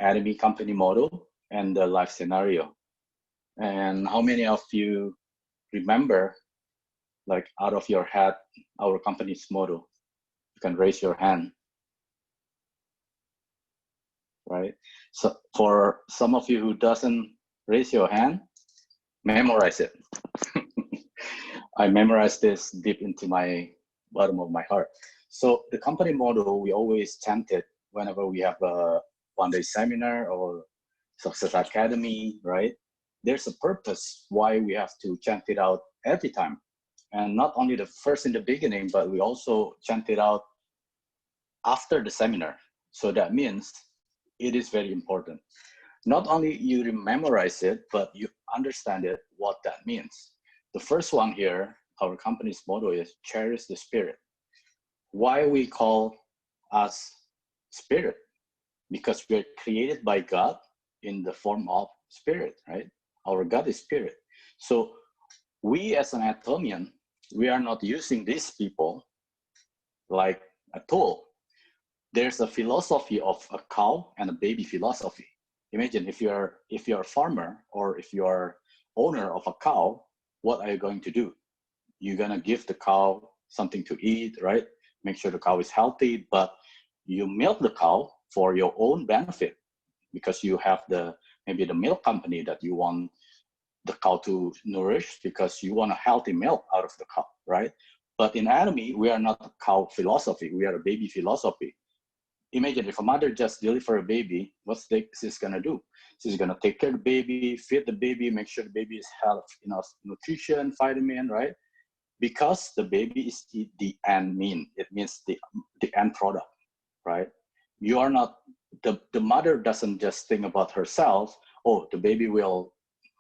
ATOMY company model and the life scenario. And how many of you remember, like out of your head, our company's model? You can raise your hand. Right? So for some of you who doesn't raise your hand, memorize it. I memorized this deep into my bottom of my heart. So the company model, we always chant it whenever we have a one-day seminar or Success Academy, right? There's a purpose why we have to chant it out every time. And not only the first in the beginning, but we also chant it out after the seminar. So that means it is very important. Not only you memorize it, but you understand it, what that means. The first one here, our company's motto is cherish the spirit. Why we call us spirit? Because we're created by God in the form of spirit, right? Our God is spirit. So we as an Atomian, we are not using these people like a tool. There's a philosophy of a cow and a baby philosophy. Imagine if you're a farmer or if you're owner of a cow, what are you going to do? You're gonna give the cow something to eat, right? Make sure the cow is healthy, but you milk the cow for your own benefit because you have maybe the milk company that you want the cow to nourish because you want a healthy milk out of the cow, right? But in ATOMY, we are not a cow philosophy, we are a baby philosophy. Imagine if a mother just deliver a baby, what's she's gonna do? She's gonna take care of the baby, feed the baby, make sure the baby is healthy, enough nutrition, vitamin, right? Because the baby is the end mean. It means the end product, right? You are not, the mother doesn't just think about herself, oh, the baby will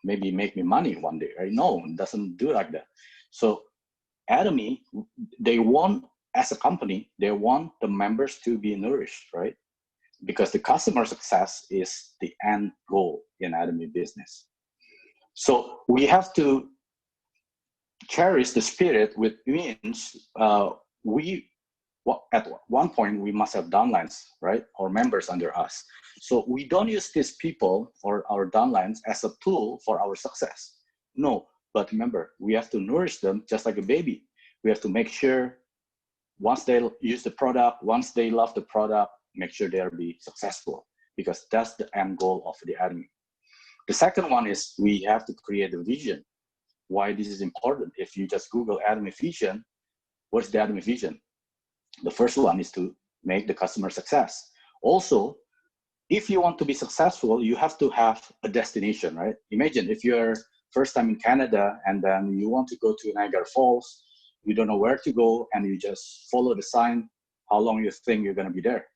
maybe make me money one day, right? No, it doesn't do like that. So ATOMY, they want, as a company, they want the members to be nourished, right? Because the customer success is the end goal in ATOMY business. So we have to cherish the spirit, which means at one point we must have downlines, right? Or members under us. So we don't use these people or our downlines as a tool for our success. No, but remember, we have to nourish them just like a baby. We have to make sure once they use the product, once they love the product, make sure they'll be successful, because that's the end goal of the ATOMY. The second one is we have to create a vision. Why this is important? If you just Google ATOMY vision, what's the ATOMY vision? The first one is to make the customer success. Also, if you want to be successful, you have to have a destination, right? Imagine if you're first time in Canada and then you want to go to Niagara Falls, you don't know where to go and you just follow the sign, how long you think you're gonna be there?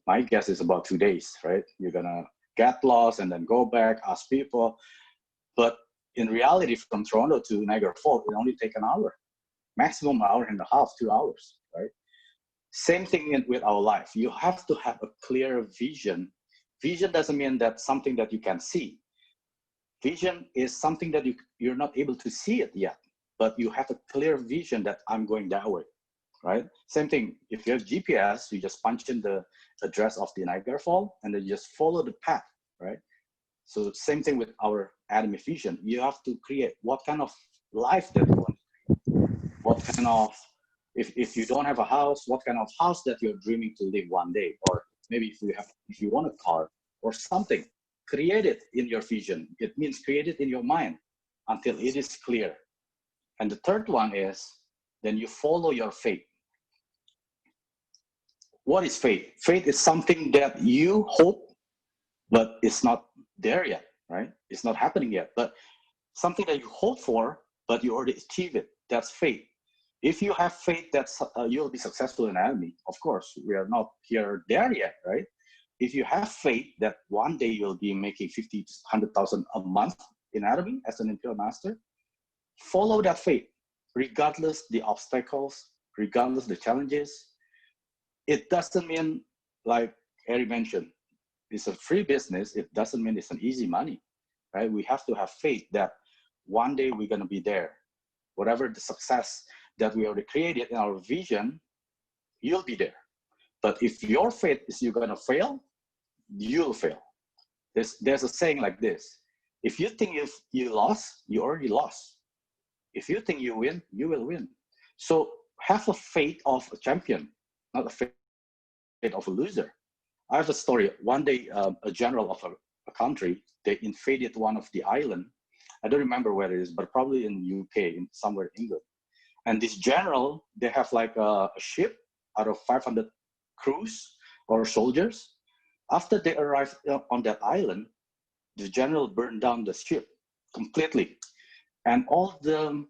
My guess is about 2 days, right? You're gonna get lost and then go back, ask people. But in reality, from Toronto to Niagara Falls, it only takes an hour, maximum an hour and a half, 2 hours, right? Same thing with our life. You have to have a clear vision. Vision doesn't mean that something that you can see. Vision is something that you're not able to see it yet, but you have a clear vision that I'm going that way, right? Same thing, if you have GPS, you just punch in the address of the Niagara Falls and then you just follow the path, right? So same thing with our ATOMY vision. You have to create what kind of life that you want to create. What kind of, if you don't have a house, what kind of house that you're dreaming to live one day, or maybe if you want a car or something, create it in your vision. It means create it in your mind until it is clear. And the third one is then you follow your faith. What is faith? Faith is something that you hope, but it's not there yet, right? It's not happening yet, but something that you hope for, but you already achieve it. That's faith. If you have faith that you'll be successful in ATOMY, of course, we are not there yet, right? If you have faith that one day you'll be making 50 to 100,000 a month in ATOMY as an Imperial Master, follow that faith, regardless the obstacles, regardless the challenges. It doesn't mean, like Harry mentioned, it's a free business. It doesn't mean it's an easy money, right? We have to have faith that one day we're gonna be there. Whatever the success that we already created in our vision, you'll be there. But if your faith is you're gonna fail, you'll fail. There's a saying like this: if you think you lost, you already lost. If you think you win, you will win. So have a faith of a champion, not a faith of a loser. I have a story. One day, a general of a country, they invaded one of the island. I don't remember where it is, but probably in UK, in somewhere in England. And this general, they have like a ship out of 500 crews or soldiers. After they arrived on that island, the general burned down the ship completely. And all the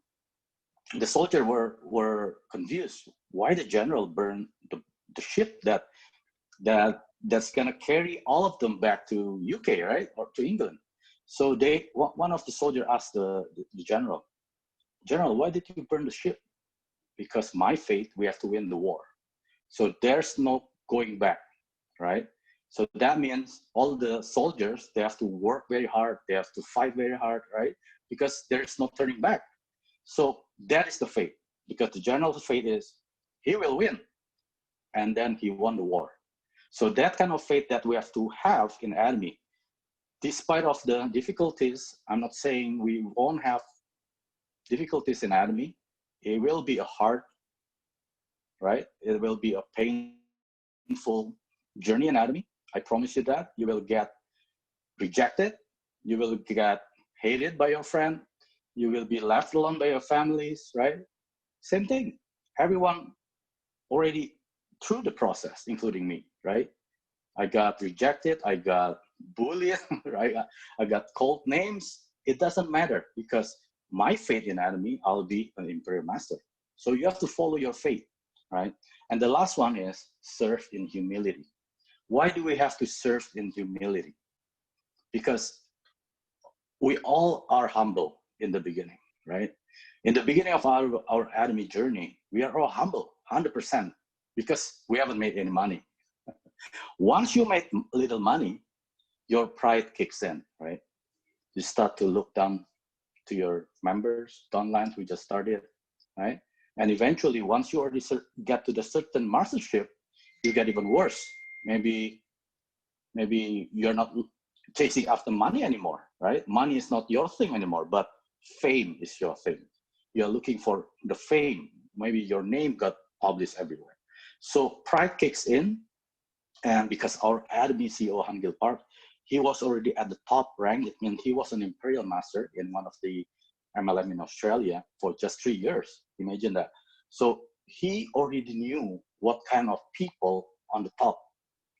soldiers were confused. Why the general burned the ship that's gonna carry all of them back to UK, right? Or to England. So one of the soldiers asked the general, General, why did you burn the ship? Because my faith, we have to win the war. So there's no going back, right? So that means all the soldiers, they have to work very hard. They have to fight very hard, right? Because there's no turning back. So that is the faith, because the general's faith is he will win. And then he won the war. So that kind of faith that we have to have in ATOMY, despite of the difficulties, I'm not saying we won't have difficulties in ATOMY. It will be a hard, right? It will be a painful journey in ATOMY. I promise you that. You will get rejected. You will get hated by your friend. You will be left alone by your families, right? Same thing. Everyone already through the process, including me, right? I got rejected. I got bullied, right? I got called names. It doesn't matter, because my faith in ATOMY, I'll be an Imperial Master. So you have to follow your faith, right? And the last one is serve in humility. Why do we have to serve in humility? Because we all are humble in the beginning, right? In the beginning of our ATOMY journey, we are all humble, 100%, because we haven't made any money. Once you make little money, your pride kicks in, right? You start to look down to your members, downlines who just started, right? And eventually, once you already get to the certain mastership, you get even worse. Maybe you're not chasing after money anymore, right? Money is not your thing anymore, but fame is your thing. You're looking for the fame. Maybe your name got published everywhere. So pride kicks in, and because our ATOMY CEO, Hangil Park, he was already at the top rank. It means he was an Imperial Master in one of the MLM in Australia for just 3 years. Imagine that. So he already knew what kind of people on the top,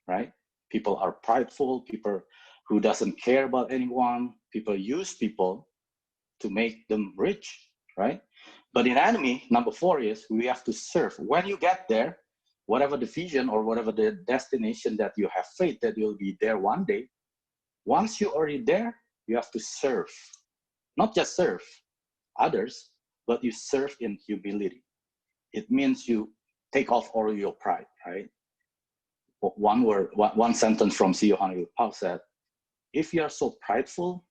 right? People are prideful, people who doesn't care about anyone, people use people to make them rich, right? But in ATOMY, number 4 is we have to serve. When you get there, whatever the vision or whatever the destination that you have faith that you'll be there one day, once you're already there, you have to serve. Not just serve others, but you serve in humility. It means you take off all your pride, right? One sentence from CEO Hangil Park said, if you are so prideful,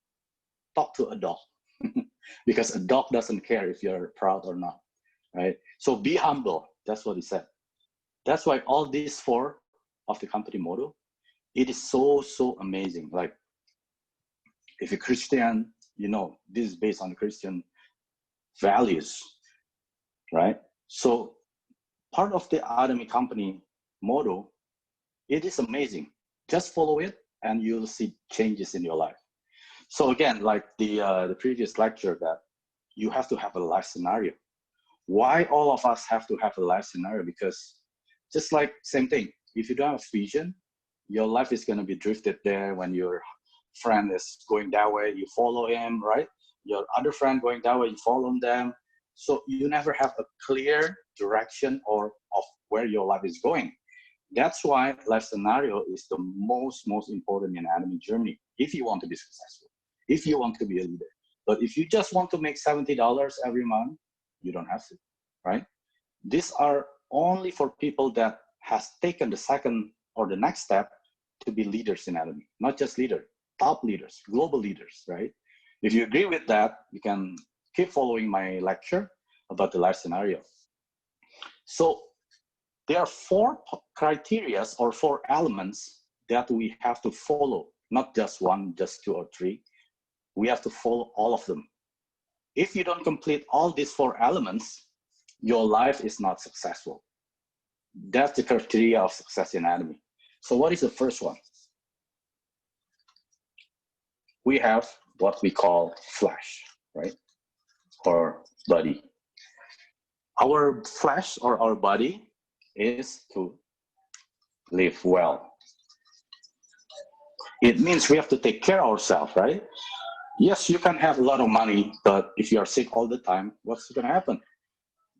talk to a dog. Because a dog doesn't care if you're proud or not, right? So be humble. That's what he said. That's why all these 4 of the company motto, it is so amazing. Like, if you're Christian, you know, this is based on Christian values, right? So part of the ATOMY company motto, it is amazing. Just follow it and you'll see changes in your life. So again, like the previous lecture, that you have to have a life scenario. Why all of us have to have a life scenario? Because just like same thing, if you don't have vision, your life is going to be drifted there. When your friend is going that way, you follow him, right? Your other friend going that way, you follow them. So you never have a clear direction or of where your life is going. That's why life scenario is the most important in ATOMY journey. If you want to be successful, if you want to be a leader. But if you just want to make $70 every month, you don't have to, right? These are only for people that has taken the second or the next step to be leaders in ATOMY. Not just leader, top leaders, global leaders, right? If you agree with that, you can keep following my lecture about the life scenario. So there are 4 criteria or 4 elements that we have to follow, not just one, just two or three. We have to follow all of them. If you don't complete all these 4 elements, your life is not successful. That's the criteria of success in ATOMY. So what is the first one? We have what we call flesh, right? Or body. Our flesh or our body is to live well. It means we have to take care of ourselves, right? Yes, you can have a lot of money, but if you are sick all the time, what's going to happen?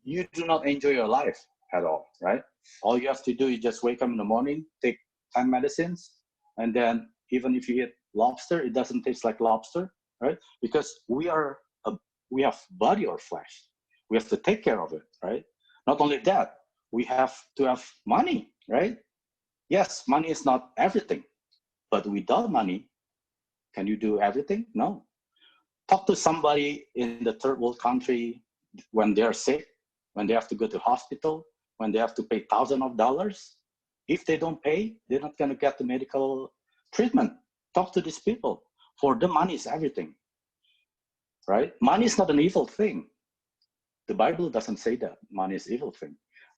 You do not enjoy your life at all, right? All you have to do is just wake up in the morning, take 10 medicines, and then even if you eat lobster, it doesn't taste like lobster, right? Because we have body or flesh. We have to take care of it, right? Not only that, we have to have money, right? Yes, money is not everything, but without money, can you do everything? No. Talk to somebody in the third world country when they're sick, when they have to go to hospital, when they have to pay thousands of dollars. If they don't pay, they're not going to get the medical treatment. Talk to these people. For them, money is everything, right? Money is not an evil thing. The Bible doesn't say that money is an evil thing.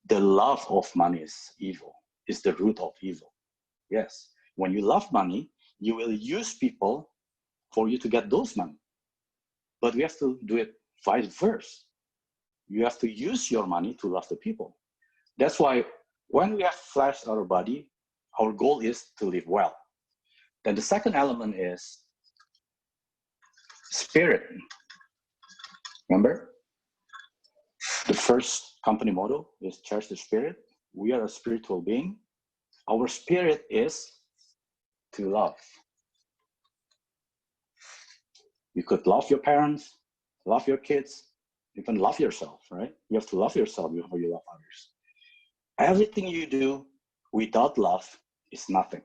The love of money is evil, is the root of evil. Yes, when you love money, you will use people for you to get those money. But we have to do it vice versa. You have to use your money to love the people. That's why when we have flesh our body, our goal is to live well. Then the second element is spirit. Remember? The first company motto is cherish the spirit. We are a spiritual being. Our spirit is to love. You could love your parents, love your kids, even love yourself, right? You have to love yourself before you love others. Everything you do without love is nothing.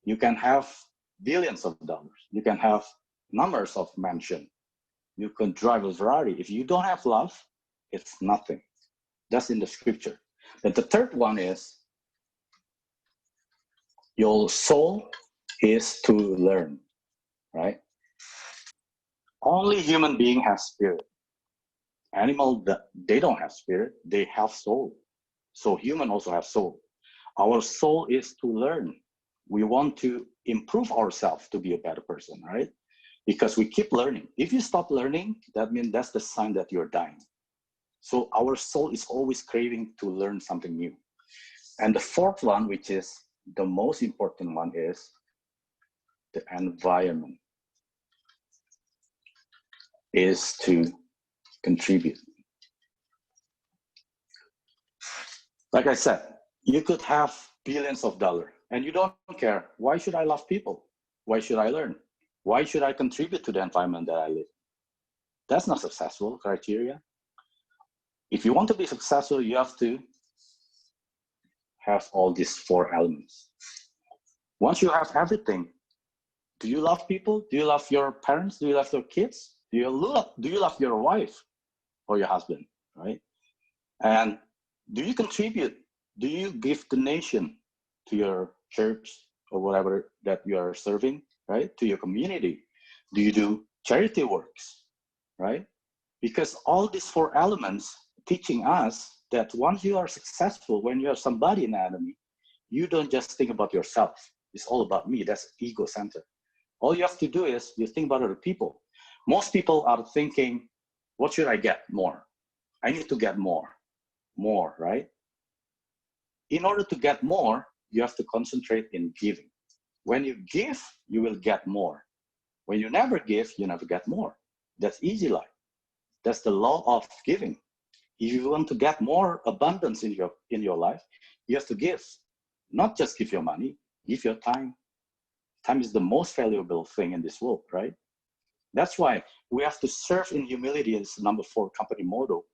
You can have billions of dollars. You can have numbers of mansions. You can drive a Ferrari. If you don't have love, it's nothing. That's in the scripture. Then the third one is your soul is to learn, right? Only human being has spirit. Animal, they don't have spirit, they have soul. So human also have soul. Our soul is to learn. We want to improve ourselves to be a better person, right? Because we keep learning. If you stop learning, that means that's the sign that you're dying. So our soul is always craving to learn something new. And the fourth one, which is the most important one, is the environment, is to contribute. Like I said, you could have billions of dollars and you don't care. Why should I love people? Why should I learn? Why should I contribute to the environment that I live? That's not successful criteria. If you want to be successful, you have to have all these 4 elements. Once you have everything, do you love people? Do you love your parents? Do you love your kids? Do you love your wife or your husband, right? And do you contribute? Do you give donation to your church or whatever that you are serving, right? To your community? Do you do charity works, right? Because all these 4 elements teaching us that once you are successful, when you are somebody in ATOMY, you don't just think about yourself. It's all about me. That's ego-centered. All you have to do is you think about other people. Most people are thinking, what should I get more? I need to get more, right? In order to get more, you have to concentrate in giving. When you give, you will get more. When you never give, you never get more. That's easy life. That's the law of giving. If you want to get more abundance in your life, you have to give. Not just give your money, give your time. Time is the most valuable thing in this world, right? That's why we have to serve in humility as number 4 company motto.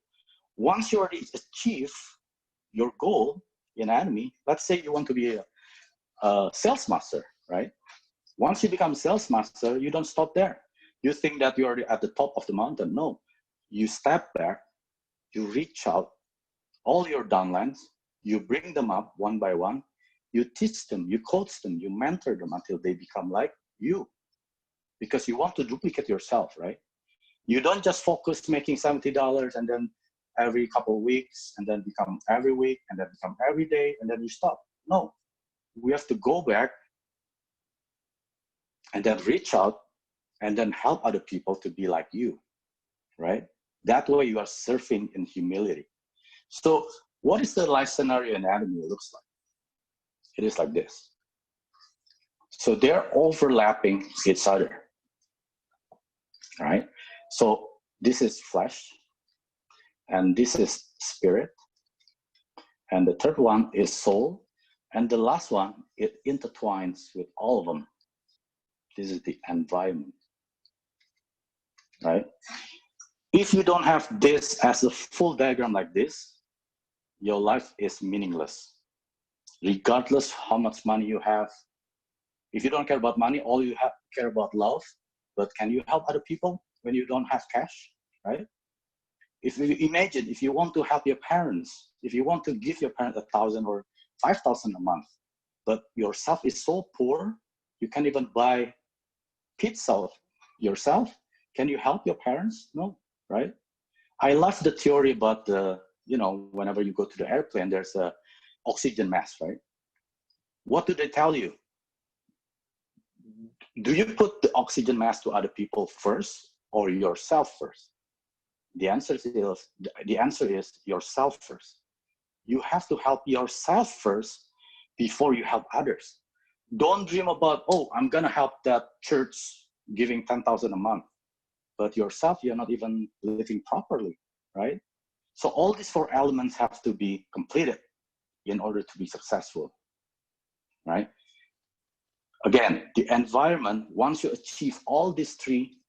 Once you already achieve your goal in ATOMY, let's say you want to be a sales master, right? Once you become a sales master, you don't stop there. You think that you're already at the top of the mountain. No, you step back, you reach out all your downlines, you bring them up one by one, You teach them, you coach them, you mentor them until they become like you, because you want to duplicate yourself, right? You don't just focus making $70 and then every couple of weeks and then become every week and then become every day and then you stop. No, we have to go back and then reach out and then help other people to be like you, right? That way you are surfing in humility. So what is the life scenario in ATOMY looks like? It is like this. So they're overlapping each other, right? So this is flesh, and this is spirit, and the third one is soul, and the last one, it intertwines with all of them. This is the environment, right? If you don't have this as a full diagram like this, your life is meaningless. Regardless how much money you have, if you don't care about money, all you have care about love, but can you help other people when you don't have cash, right? If you imagine, if you want to help your parents, if you want to give your parents 1,000 or 5,000 a month, but yourself is so poor, you can't even buy pizza yourself, can you help your parents? No, right? I love the theory about the, you know, whenever you go to the airplane, there's a oxygen mask, right? What do they tell you? Do you put the oxygen mask to other people first or yourself first? The answer is yourself first. You have to help yourself first before you help others. Don't dream about, oh, I'm gonna help that church giving 10,000 a month, but yourself, you're not even living properly, right? So all these four elements have to be completed in order to be successful, right? Again, the environment, once you achieve all these three,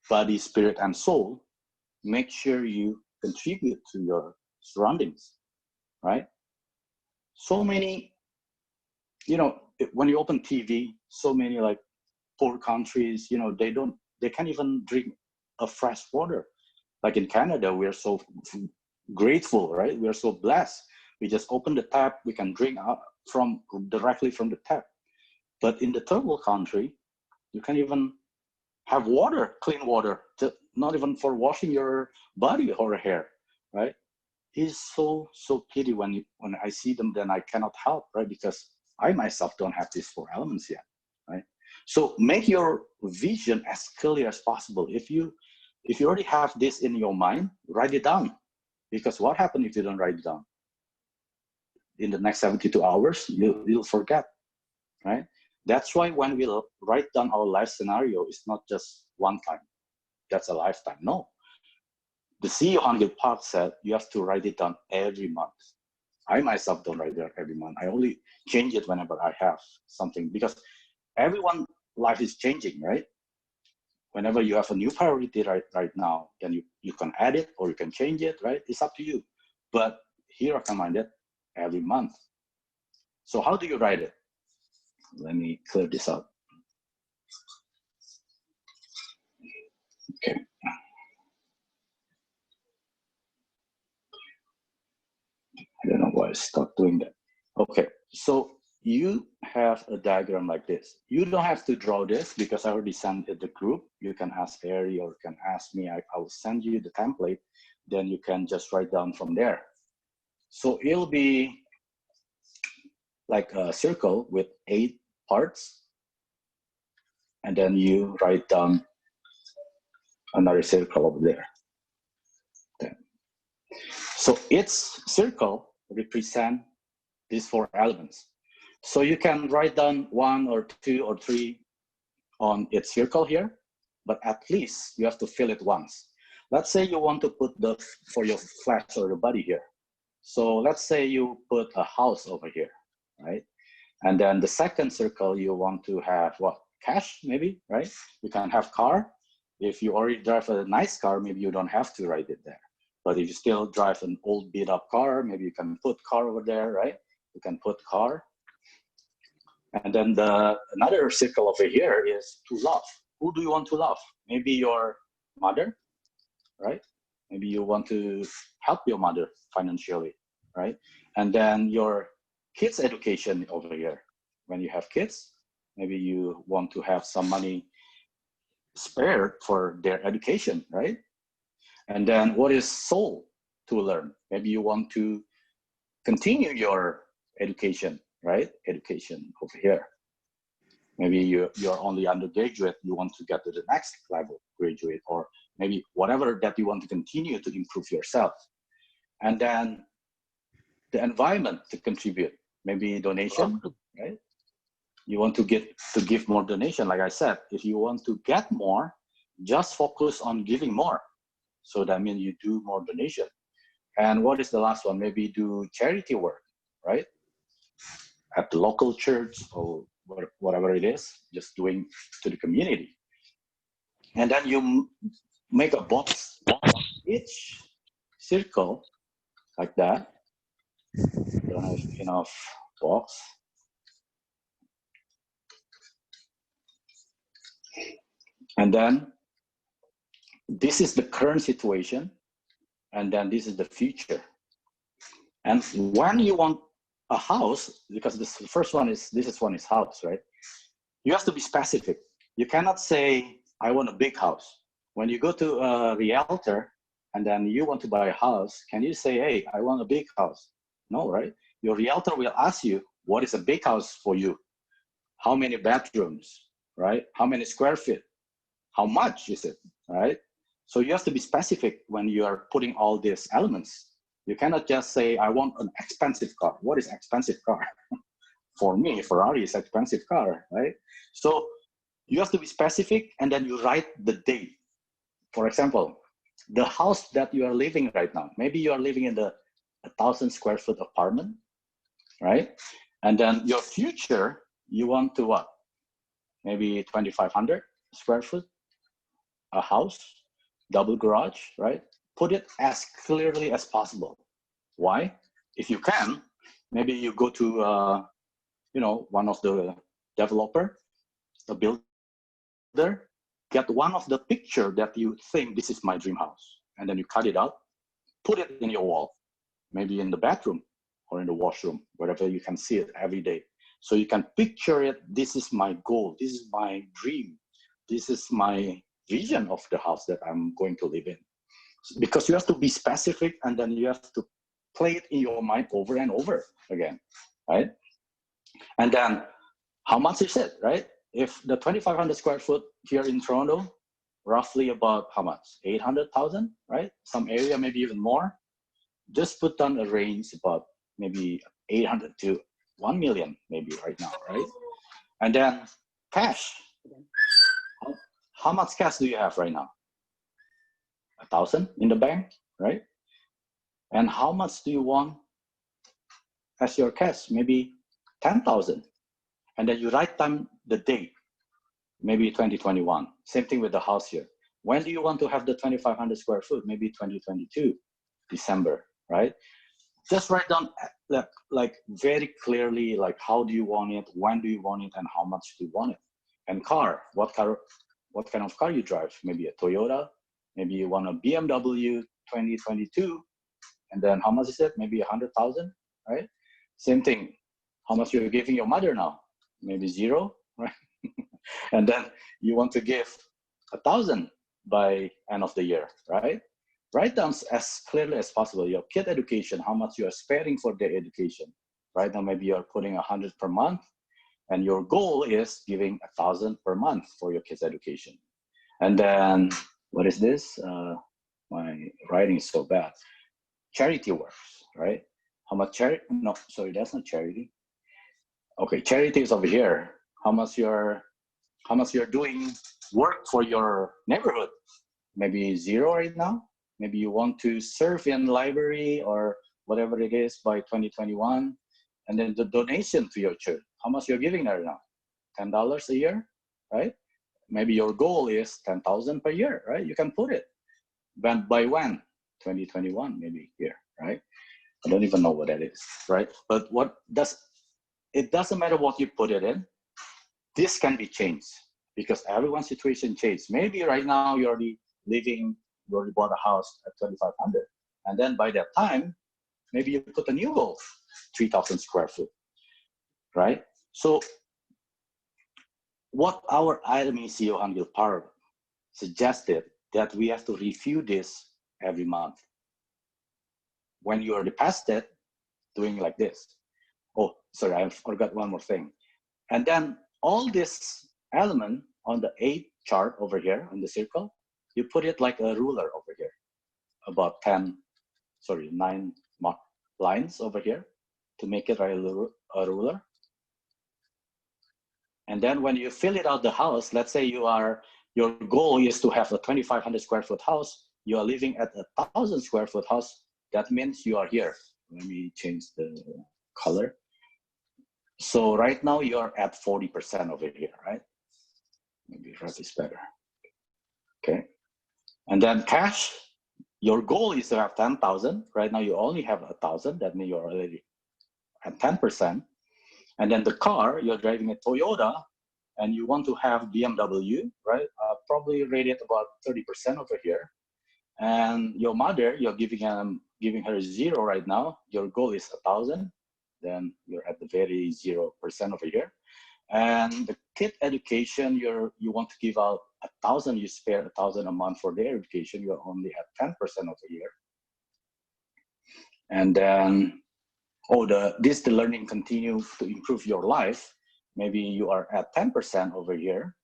body, spirit, and soul, make sure you contribute to your surroundings, right? So many, you know, when you open TV, so many like poor countries, you know, they can't even drink a fresh water. Like in Canada, we are so grateful, right? We are so blessed. We just open the tap, we can drink directly from the tap. But in the third world country, you can't even have water, clean water, not even for washing your body or hair, right? It's so pity when I see them, then I cannot help, right? Because I myself don't have these four elements yet, right? So make your vision as clear as possible. If you already have this in your mind, write it down. Because what happens if you don't write it down? In the next 72 hours, you'll forget, right? That's why when we write down our life scenario, it's not just one time. That's a lifetime. No. The CEO Hangil Park said you have to write it down every month. I myself don't write it down every month. I only change it whenever I have something, because everyone's life is changing, right? Whenever you have a new priority right now, then you can add it or you can change it, right? It's up to you. But here I recommend it every month. So how do you write it? Let me clear this up. Okay. I don't know why I stopped doing that. Okay, so you have a diagram like this. You don't have to draw this because I already sent it the group. You can ask Ari or you can ask me. I will send you the template. Then you can just write down from there. So it'll be like a circle with 8 parts. And then you write down another circle over there. So each circle represents these 4 elements. So you can write down 1 or 2 or 3 on its circle here, but at least you have to fill it once. Let's say you want to put for your flesh or the body here. So let's say you put a house over here, right? And then the second circle, you want to have what? Cash, maybe, right? You can have car. If you already drive a nice car, maybe you don't have to write it there. But if you still drive an old beat up car, maybe you can put car over there, right? You can put car. And then another circle over here is to love. Who do you want to love? Maybe your mother, right? Maybe you want to help your mother financially, right? And then your kids education over here. When you have kids, maybe you want to have some money spared for their education, right? And then what is soul to learn? Maybe you want to continue your education, right? Education over here. Maybe you're only undergraduate, you want to get to the next level, graduate, or maybe whatever that you want to continue to improve yourself. And then the environment to contribute, maybe donation, right? You want to give more donation. Like I said, if you want to get more, just focus on giving more. So that means you do more donation. And what is the last one? Maybe do charity work, right? At the local church or whatever it is, just doing to the community. And then you make a box, each circle like that. Don't have enough box. And then this is the current situation, and then this is the future. And when you want a house, because this first one is, this is one is house, right? You have to be specific. You cannot say, I want a big house. When you go to a realtor and then you want to buy a house, can you say, hey, I want a big house? No, right? Your realtor will ask you, what is a big house for you? How many bedrooms, right? How many square feet? How much is it, right? So you have to be specific when you are putting all these elements. You cannot just say, I want an expensive car. What is expensive car? For me, Ferrari is expensive car, right? So you have to be specific, and then you write the date. For example, the house that you are living right now, maybe you are living in the 1,000 square foot apartment, right? And then your future, you want to what? Maybe 2,500 square foot, a house, double garage, right? Put it as clearly as possible. Why? If you can, maybe you go to one of the developer, the builder, get one of the picture that you think this is my dream house, and then you cut it out, put it in your wall, maybe in the bathroom or in the washroom, wherever you can see it every day. So you can picture it, this is my goal, this is my dream, this is my vision of the house that I'm going to live in. Because you have to be specific, and then you have to play it in your mind over and over again, right? And then how much is it, right? If the 2,500 square foot here in Toronto, roughly about how much? 800,000, right? Some area, maybe even more. Just put down a range about maybe 800 to 1 million, maybe right now, right? And then cash. How much cash do you have right now? 1,000 in the bank, right? And how much do you want as your cash? Maybe 10,000. And then you write down the date, maybe 2021. Same thing with the house here. When do you want to have the 2,500 square foot? Maybe 2022, December, right? Just write down like very clearly, like how do you want it, when do you want it, and how much do you want it. And car, what kind of car you drive? Maybe a Toyota, maybe you want a BMW 2022, and then how much is it? Maybe 100,000, right? Same thing. How much you're giving your mother now? Maybe 0, right? And then you want to give 1,000 by end of the year, right? Write down as clearly as possible your kid education, how much you are sparing for their education. Right now, maybe you're putting 100 per month, and your goal is giving 1,000 per month for your kids' education. And then, what is this? My writing is so bad. Charity works, right? How much charity? No, sorry, that's not charity. Okay, charity is over here. How much you're doing work for your neighborhood? Maybe 0 right now. Maybe you want to serve in library or whatever it is by 2021. And then the donation to your church. How much you're giving right now? $10 a year, right? Maybe your goal is 10,000 per year, right? You can put it. But by when? 2021, maybe here, right? I don't even know what that is, right? But it doesn't matter what you put it in. This can be changed because everyone's situation changed. Maybe right now you're already living, you already bought a house at 2,500. And then by that time, maybe you put a new goal, 3,000 square foot. right? So what our ATOMY CEO Hangil Park suggested that we have to review this every month. When you are deposited, doing like this. Oh, sorry, I forgot one more thing. And then all this element on the 8 chart over here on the circle, you put it like a ruler over here, about 9 lines over here to make it a ruler. And then when you fill it out the house, let's say your goal is to have a 2,500 square foot house, you are living at a 1,000 square foot house, that means you are here. Let me change the color. So right now you're at 40% over here, right? Maybe red is better. Okay. And then cash, your goal is to have 10,000. Right now you only have 1,000. That means you're already at 10%. And then the car, you're driving a Toyota and you want to have BMW, right? Probably rated about 30% over here. And your mother, you're giving her 0 right now. Your goal is 1,000. Then you're at the very 0% over here. And the kid education, you want to give out 1,000, you spare 1,000 a month for their education, you're only at 10% over here. And then, the learning continue to improve your life. Maybe you are at 10% over here.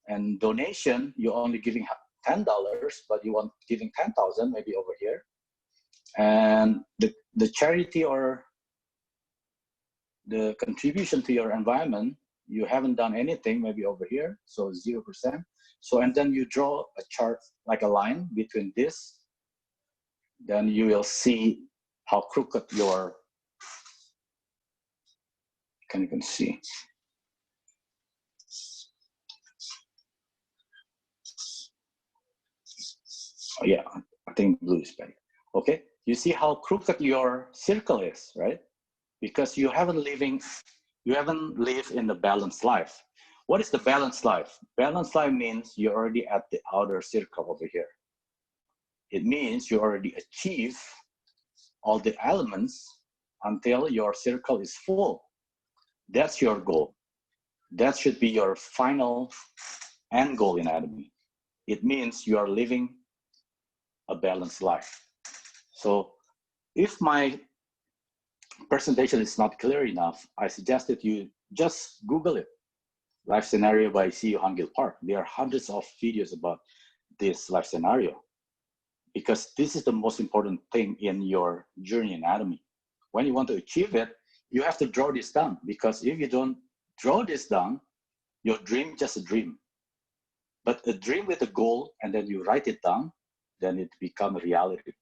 And donation, you're only giving $10, but you want giving 10,000 maybe over here. And the charity or the contribution to your environment, you haven't done anything, maybe over here, so 0%. So, and then you draw a chart, like a line between this, then you will see how crooked your, you can see. Oh, yeah, I think blue is better. Okay, you see how crooked your circle is, right? Because you haven't lived in the balanced life. What is the balanced life? Balanced life means you're already at the outer circle over here. It means you already achieve all the elements until your circle is full. That's your goal. That should be your final end goal in ATOMY. It means you are living a balanced life. So if my presentation is not clear enough, I suggest that you just Google it. Life scenario by CEO Hangil Park. There are hundreds of videos about this life scenario, because this is the most important thing in your journey in ATOMY. When you want to achieve it, you have to draw this down, because if you don't draw this down, your dream just a dream. But a dream with a goal, and then you write it down, then it becomes reality.